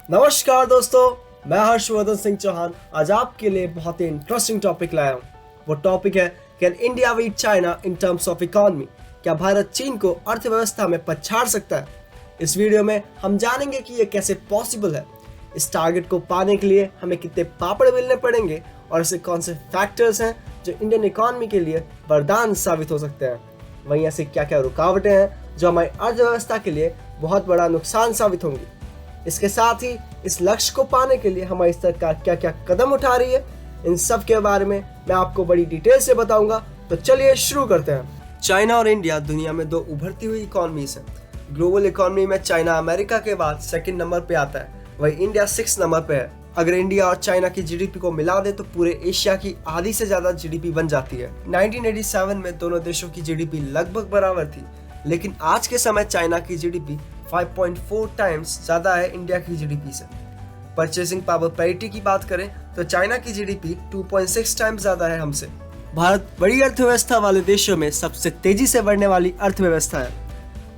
नमस्कार दोस्तों, मैं हर्षवर्धन सिंह चौहान आज आपके लिए बहुत ही इंटरेस्टिंग टॉपिक लाया हूँ। वो टॉपिक है can India beat China in terms of economy. क्या भारत चीन को अर्थव्यवस्था में पछाड़ सकता है? इस वीडियो में हम जानेंगे कि ये कैसे पॉसिबल है, इस टारगेट को पाने के लिए हमें कितने पापड़ बेलने पड़ेंगे और ऐसे कौन से फैक्टर्स हैं जो इंडियन इकोनॉमी के लिए वरदान साबित हो सकते हैं। वहीं ऐसे क्या क्या रुकावटें हैं जो हमारी अर्थव्यवस्था के लिए बहुत बड़ा नुकसान साबित होंगी। इसके साथ ही इस लक्ष्य को पाने के लिए हमारी सरकार क्या क्या कदम उठा रही है, इन सब के बारे में मैं आपको बड़ी डिटेल से बताऊंगा। तो चलिए शुरू करते हैं। चाइना और इंडिया दुनिया में दो उभरती हुई इकोनॉमीज हैं। ग्लोबल इकोनॉमी में चाइना अमेरिका के बाद सेकंड नंबर पे आता है, वही इंडिया 6 नंबर पे है। अगर इंडिया और चाइना की जीडीपी को मिला दे तो पूरे एशिया की आधी से ज्यादा जीडीपी बन जाती है। 1987 में दोनों देशों की जीडीपी लगभग बराबर थी, लेकिन आज के समय चाइना की जीडीपी 5.4 टाइम्स ज्यादा है इंडिया की जीडीपी से। परचेसिंग पावर पैरिटी की बात करें तो चाइना की जीडीपी 2.6 टाइम्स ज्यादा है हमसे। भारत बड़ी अर्थव्यवस्था वाले देशों में सबसे तेजी से बढ़ने वाली अर्थव्यवस्था है।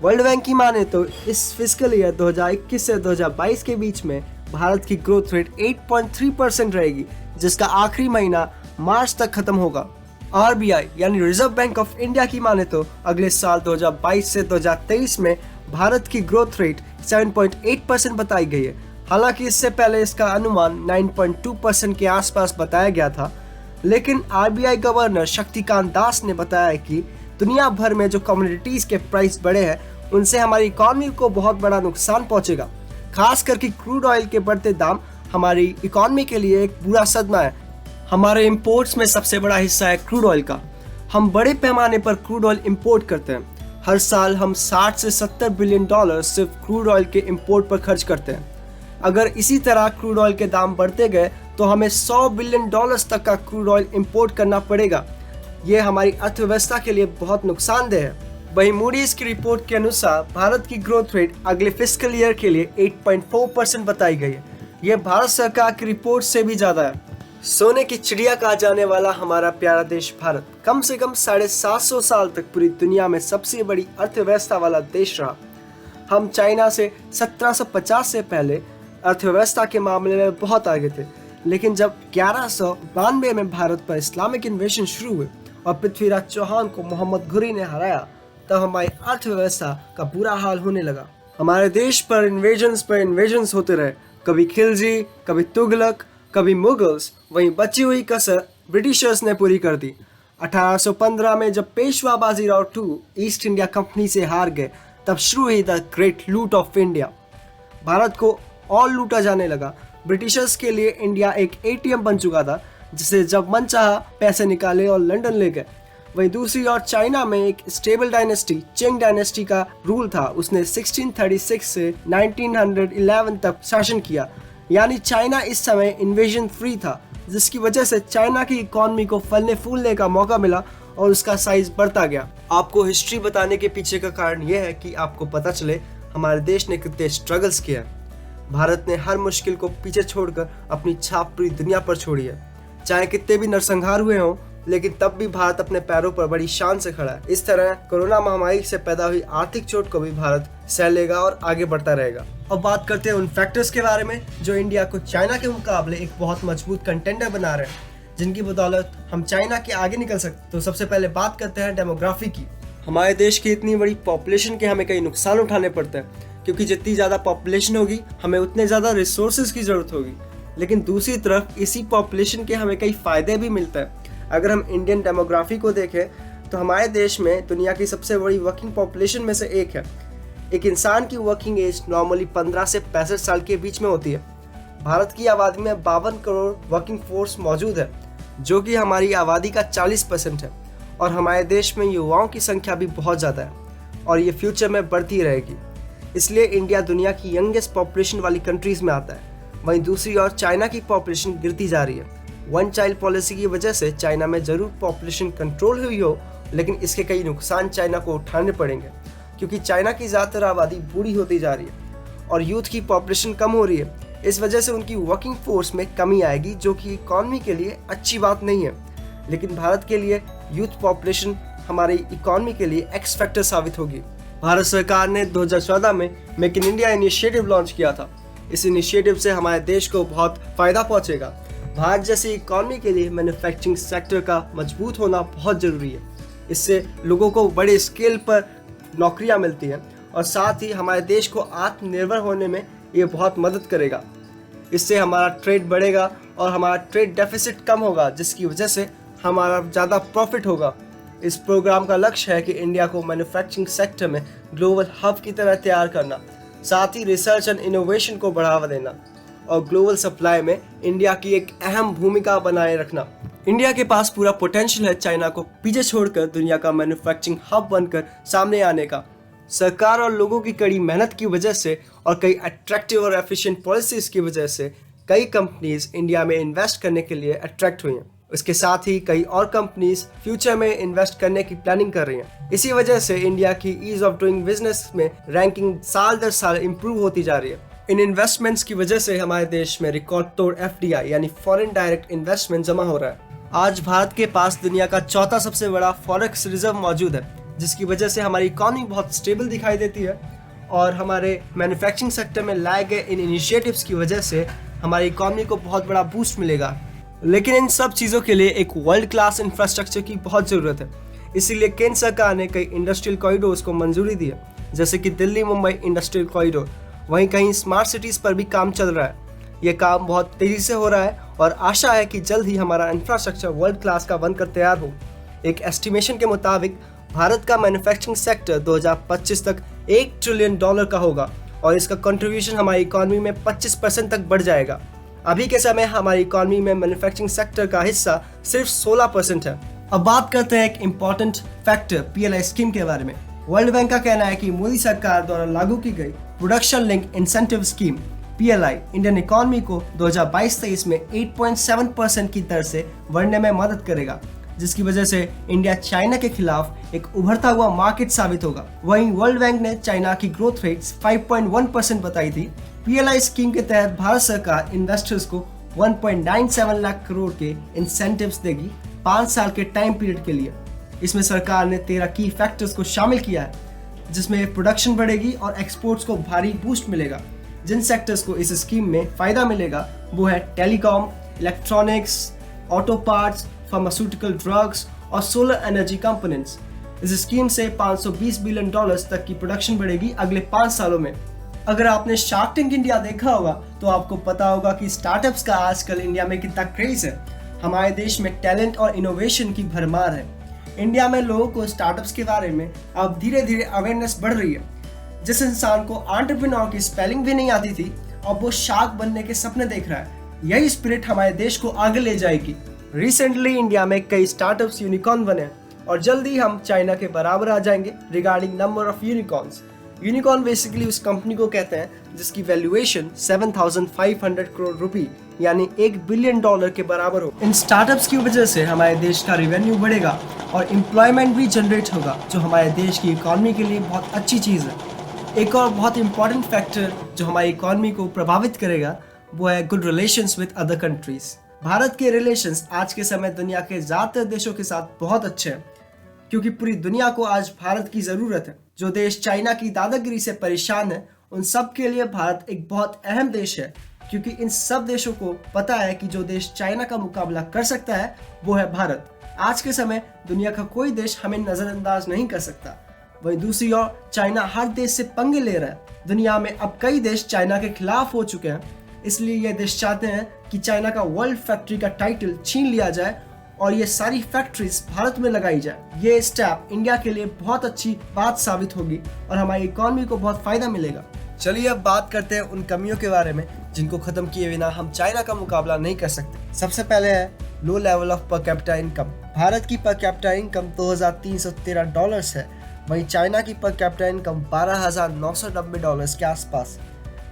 वर्ल्ड बैंक की माने तो इस फिस्कल ईयर 2021 से 2022 के बीच में भारत की ग्रोथ रेट 8.3% रहेगी, जिसका आखिरी महीना मार्च तक खत्म होगा। आरबीआई यानी रिजर्व बैंक ऑफ इंडिया की माने तो अगले साल 2022 से 2023 में भारत की ग्रोथ रेट 7.8% बताई गई है। हालांकि इससे पहले इसका अनुमान 9.2% के आसपास बताया गया था, लेकिन आरबीआई गवर्नर शक्तिकांत दास ने बताया कि दुनिया भर में जो कमोडिटीज के प्राइस बढ़े हैं उनसे हमारी इकोनॉमी को बहुत बड़ा नुकसान पहुंचेगा। खास करके क्रूड ऑयल के बढ़ते दाम हमारी इकोनॉमी के लिए एक बुरा सदमा है। हमारे इंपोर्ट्स में सबसे बड़ा हिस्सा है क्रूड ऑयल का। हम बड़े पैमाने पर क्रूड ऑयल इंपोर्ट करते हैं। हर साल हम 60 से 70 बिलियन डॉलर सिर्फ क्रूड ऑयल के इंपोर्ट पर खर्च करते हैं। अगर इसी तरह क्रूड ऑयल के दाम बढ़ते गए तो हमें 100 बिलियन डॉलर्स तक का क्रूड ऑयल इंपोर्ट करना पड़ेगा। ये हमारी अर्थव्यवस्था के लिए बहुत नुकसानदेह है। वहीं मूडीज की रिपोर्ट के अनुसार भारत की ग्रोथ रेट अगले फिस्कल ईयर के लिए 8.4% बताई गई है। यह भारत सरकार की रिपोर्ट से भी ज्यादा है। सोने की चिड़िया कहा जाने वाला हमारा प्यारा देश भारत कम से कम 750 साल तक पूरी दुनिया में सबसे बड़ी अर्थव्यवस्था वाला देश रहा। हम चाइना से 1750 से पहले अर्थव्यवस्था के मामले में बहुत आगे थे, लेकिन जब 1192 में भारत पर इस्लामिक इन्वेजन शुरू हुए और पृथ्वीराज चौहान को मोहम्मद घुरी ने हराया, तब हमारी अर्थव्यवस्था का बुरा हाल होने लगा। हमारे देश पर इन्वेजन्स होते रहे, कभी खिलजी, कभी तुगलक, कभी मुगल्स। वहीं बची हुई कसर ब्रिटिशर्स ने पूरी कर दी। 1815 में जब Peshwa Bajirao II east India company से हार गए, तब शुरू हुई द ग्रेट लूट ऑफ इंडिया। भारत को और लूटा जाने लगा। ब्रिटिशर्स के लिए इंडिया एक एटीएम बन चुका था, जिसे जब मन चाहा पैसे निकाले और लंदन ले गए। वहीं दूसरी ओर चाइना में एक स्टेबल डायनेस्टी चिंग डायनेस्टी का रूल था। उसने 1636 से 1911 तक शासन किया, यानी चाइना इस समय इन्वेजन फ्री था, जिसकी वजह से चाइना की इकोनॉमी को फलने फूलने का मौका मिला और उसका साइज बढ़ता गया। आपको हिस्ट्री बताने के पीछे का कारण यह है कि आपको पता चले हमारे देश ने कितने स्ट्रगल्स किया। भारत ने हर मुश्किल को पीछे छोड़कर अपनी छाप पूरी दुनिया पर छोड़ी है। चाहे कितने भी नरसंहार हुए हों, लेकिन तब भी भारत अपने पैरों पर बड़ी शान से खड़ा है। इस तरह कोरोना महामारी से पैदा हुई आर्थिक चोट को भी भारत सह लेगा और आगे बढ़ता रहेगा। अब बात करते हैं उन फैक्टर्स के बारे में जो इंडिया को चाइना के मुकाबले एक बहुत मजबूत कंटेंडर बना रहे हैं, जिनकी बदौलत हम चाइना के आगे निकल सकते। तो सबसे पहले बात करते हैं डेमोग्राफी की। हमारे देश की इतनी बड़ी पॉपुलेशन के हमें कई नुकसान उठाने पड़ते हैं, क्योंकि जितनी ज्यादा पॉपुलेशन होगी हमें उतने ज्यादा रिसोर्सेज की जरूरत होगी। लेकिन दूसरी तरफ इसी पॉपुलेशन के हमें कई फायदे भी मिलते हैं। अगर हम इंडियन डेमोग्राफी को देखें तो हमारे देश में दुनिया की सबसे बड़ी वर्किंग पॉपुलेशन में से एक है। एक इंसान की वर्किंग एज नॉर्मली 15 से 65 साल के बीच में होती है। भारत की आबादी में 52 करोड़ वर्किंग फोर्स मौजूद है, जो कि हमारी आबादी का 40% है। और हमारे देश में युवाओं की संख्या भी बहुत ज़्यादा है और ये फ्यूचर में बढ़ती रहेगी। इसलिए इंडिया दुनिया की यंगेस्ट पॉपुलेशन वाली कंट्रीज में आता है। वहीं दूसरी ओर चाइना की पॉपुलेशन गिरती जा रही है। वन चाइल्ड पॉलिसी की वजह से चाइना में जरूर पॉपुलेशन कंट्रोल हुई हो, लेकिन इसके कई नुकसान चाइना को उठाने पड़ेंगे, क्योंकि चाइना की ज़्यादातर आबादी बूढ़ी होती जा रही है और यूथ की पॉपुलेशन कम हो रही है। इस वजह से उनकी वर्किंग फोर्स में कमी आएगी, जो कि इकॉनमी के लिए अच्छी बात नहीं है। लेकिन भारत के लिए यूथ पॉपुलेशन हमारी इकॉनमी के लिए एक्स फैक्टर साबित होगी। भारत सरकार ने 2014 में make in India initiative launch किया था। इस इनिशिएटिव से हमारे देश को बहुत फायदा पहुंचेगा। भारत जैसी इकॉनमी के लिए मैन्युफैक्चरिंग सेक्टर का मजबूत होना बहुत ज़रूरी है। इससे लोगों को बड़े स्केल पर नौकरियां मिलती हैं और साथ ही हमारे देश को आत्मनिर्भर होने में ये बहुत मदद करेगा। इससे हमारा ट्रेड बढ़ेगा और हमारा ट्रेड डेफिसिट कम होगा, जिसकी वजह से हमारा ज़्यादा प्रॉफिट होगा। इस प्रोग्राम का लक्ष्य है कि इंडिया को मैन्युफैक्चरिंग सेक्टर में ग्लोबल हब की तरह तैयार करना, साथ ही रिसर्च एंड इनोवेशन को बढ़ावा देना और ग्लोबल सप्लाई में इंडिया की एक अहम भूमिका बनाए रखना। इंडिया के पास पूरा पोटेंशियल है चाइना को पीछे छोड़कर दुनिया का मैन्युफैक्चरिंग हब बनकर सामने आने का। सरकार और लोगों की कड़ी मेहनत की वजह से और कई अट्रैक्टिव और एफिशिएंट पॉलिसीज की वजह से कई कंपनीज इंडिया में इन्वेस्ट करने के लिए अट्रैक्ट हुई हैं। इसके साथ ही कई और कंपनीज फ्यूचर में इन्वेस्ट करने की प्लानिंग कर रही हैं। इसी वजह से इंडिया की ईज ऑफ डूइंग बिजनेस में रैंकिंग साल दर साल इम्प्रूव होती जा रही है। इन इन्वेस्टमेंट्स की वजह से हमारे देश में रिकॉर्ड तोड़ FDI यानी फॉरेन डायरेक्ट इन्वेस्टमेंट जमा हो रहा है। आज भारत के पास दुनिया का चौथा सबसे बड़ा फॉरेक्स रिजर्व मौजूद है, जिसकी वजह से हमारी इकॉनमी बहुत स्टेबल दिखाई देती है और हमारे मैन्युफैक्चरिंग सेक्टर में लाए गए इन इनिशिएटिव्स की वजह से हमारी इकॉनमी को बहुत बड़ा बूस्ट मिलेगा। लेकिन इन सब चीज़ों के लिए एक वर्ल्ड क्लास इंफ्रास्ट्रक्चर की बहुत ज़रूरत है। इसीलिए केंद्र सरकार ने कई इंडस्ट्रियल कॉरिडोर्स को मंजूरी दी है, जैसे कि दिल्ली मुंबई इंडस्ट्रियल कॉरिडोर। वहीं कहीं स्मार्ट सिटीज़ पर भी काम चल रहा है। ये काम बहुत तेज़ी से हो रहा है और आशा है कि जल्द ही हमारा इंफ्रास्ट्रक्चर वर्ल्ड क्लास का बनकर तैयार हो। एक एस्टिमेशन के मुताबिक भारत का मैन्युफैक्चरिंग सेक्टर 2025 तक $1 ट्रिलियन का होगा और इसका कंट्रीब्यूशन हमारी इकॉनमी में 25% तक बढ़ जाएगा। अभी के समय हमारी इकॉनमी में मैन्युफैक्चरिंग सेक्टर का हिस्सा सिर्फ 16% है। अब बात करते हैं एक इम्पॉर्टेंट फैक्टर PLI स्कीम के बारे में। वर्ल्ड बैंक का कहना है कि मोदी सरकार द्वारा लागू की गई production link incentive scheme PLI Indian economy को 2022-23 में 8.7% की दर से बढ़ने में मदद करेगा, जिसकी वजह से इंडिया चाइना के खिलाफ एक उभरता हुआ मार्केट साबित होगा। वहीं वर्ल्ड बैंक ने चाइना की ग्रोथ रेट 5.1% बताई थी। PLI स्कीम के तहत भारत सरकार इन्वेस्टर्स को 1.97 लाख करोड़ के इंसेंटिव्स देगी 5 साल के टाइम पीरियड के लिए। इसमें सरकार ने 13 की फैक्टर्स को शामिल किया है, जिसमें प्रोडक्शन बढ़ेगी और एक्सपोर्ट्स को भारी बूस्ट मिलेगा। जिन सेक्टर्स को इस स्कीम में फायदा मिलेगा वो है telecom, electronics, auto parts, pharmaceutical drugs और सोलर एनर्जी कंपोनेंट्स। इस स्कीम से $520 बिलियन तक की प्रोडक्शन बढ़ेगी अगले 5 सालों में। अगर आपने शार्क टैंक इंडिया देखा होगा तो आपको पता होगा कि स्टार्टअप्स का आजकल इंडिया में कितना क्रेज है। हमारे देश में टैलेंट और इनोवेशन की भरमार है। इंडिया में लोगों को स्टार्टअप्स के बारे में अब धीरे धीरे अवेयरनेस बढ़ रही है। जिस इंसान को एंटरप्रेन्योर की स्पेलिंग भी नहीं आती थी, अब वो शार्क बनने के सपने देख रहा है। यही स्पिरिट हमारे देश को आगे ले जाएगी। रिसेंटली इंडिया में कई स्टार्टअप्स यूनिकॉर्न बने और जल्दी हम चाइना के बराबर आ जाएंगे regarding number of unicorns. Unicorn basically उस कंपनी को कहते हैं जिसकी वैल्यूएशन 7,500 करोड़ रुपए यानी $1 बिलियन के बराबर हो। इन स्टार्टअप्स की वजह से हमारे देश का रेवेन्यू बढ़ेगा और एम्प्लॉयमेंट भी जनरेट होगा, जो हमारे देश की इकॉनमी के लिए बहुत अच्छी चीज़ है। एक और बहुत इंपॉर्टेंट फैक्टर जो हमारी इकॉनमी को प्रभावित करेगा वो है good relations with other countries. Bharat के रिलेशंस आज के समय दुनिया के ज़्यादातर देशों के साथ बहुत अच्छे हैं, क्योंकि पूरी दुनिया को आज भारत की ज़रूरत है। जो देश चाइना की दादागिरी से परेशान है उन सब के लिए भारत एक बहुत अहम देश है, क्योंकि इन सब देशों को पता है कि जो देश चाइना का मुकाबला कर सकता है वो है भारत। आज के समय दुनिया का कोई देश हमें नज़रअंदाज नहीं कर सकता। वहीं दूसरी ओर चाइना हर देश से पंगे ले रहा है। दुनिया में अब कई देश चाइना के खिलाफ हो चुके हैं, इसलिए ये देश चाहते हैं कि चाइना का वर्ल्ड फैक्ट्री का टाइटल छीन लिया जाए और ये सारी फैक्ट्रीज भारत में लगाई जाए। ये स्टेप इंडिया के लिए बहुत अच्छी बात साबित होगी और हमारी इकॉनमी को बहुत फायदा मिलेगा। चलिए अब बात करते हैं उन कमियों के बारे में जिनको खत्म किए बिना हम चाइना का मुकाबला नहीं कर सकते। सबसे पहले है low level of per capita income. Bharat की पर कैपिटा इनकम $2,313 है, वहीं चाइना की पर कैपिटा इनकम $12,990 के आसपास।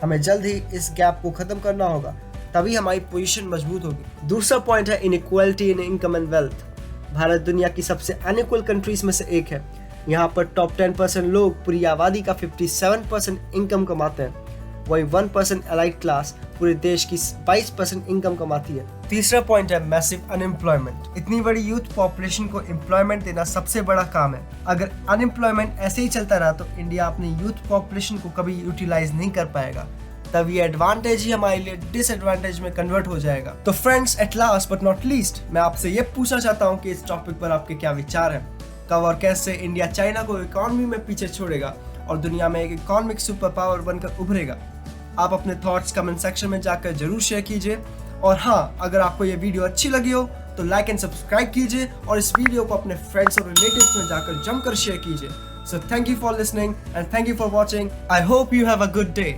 हमें जल्द ही इस गैप को खत्म करना होगा, तभी हमारी पोजीशन मजबूत होगी। दूसरा पॉइंट है inequality in income and wealth. Bharat दुनिया की सबसे अनइक्वल कंट्रीज में से एक है। यहाँ पर टॉप 10% लोग पूरी आबादी का 57% इनकम कमाते हैं, वहीं 1% एलाइट क्लास पूरे देश की 22% इनकम कमाती है। तीसरा पॉइंट है मैसिव अनएम्प्लॉयमेंट। इतनी बड़ी यूथ पॉपुलेशन को एम्प्लॉयमेंट देना सबसे बड़ा काम है। अगर अनएम्प्लॉयमेंट ऐसे ही चलता रहा तो इंडिया अपनी यूथ पॉपुलेशन को कभी यूटिलाइज नहीं कर पाएगा। तब ये एडवांटेज ही हमारे लिए डिसएडवांटेज में कन्वर्ट हो जाएगा। तो friends, at last but not least, मैं आपसे ये पूछना चाहता हूँ कि इस टॉपिक पर आपके क्या विचार हैं। कब और कैसे इंडिया चाइना को इकोनॉमी में पीछे छोड़ेगा और दुनिया में एक इकोनॉमिक सुपर पावर बनकर उभरेगा? आप अपने थॉट्स कमेंट सेक्शन में जाकर जरूर शेयर कीजिए। और हाँ, अगर आपको ये वीडियो अच्छी लगी हो तो लाइक एंड सब्सक्राइब कीजिए और इस वीडियो को अपने फ्रेंड्स और रिलेटिव्स में जाकर जमकर शेयर कीजिए। So thank you for listening and thank you for watching. I hope you have a good day.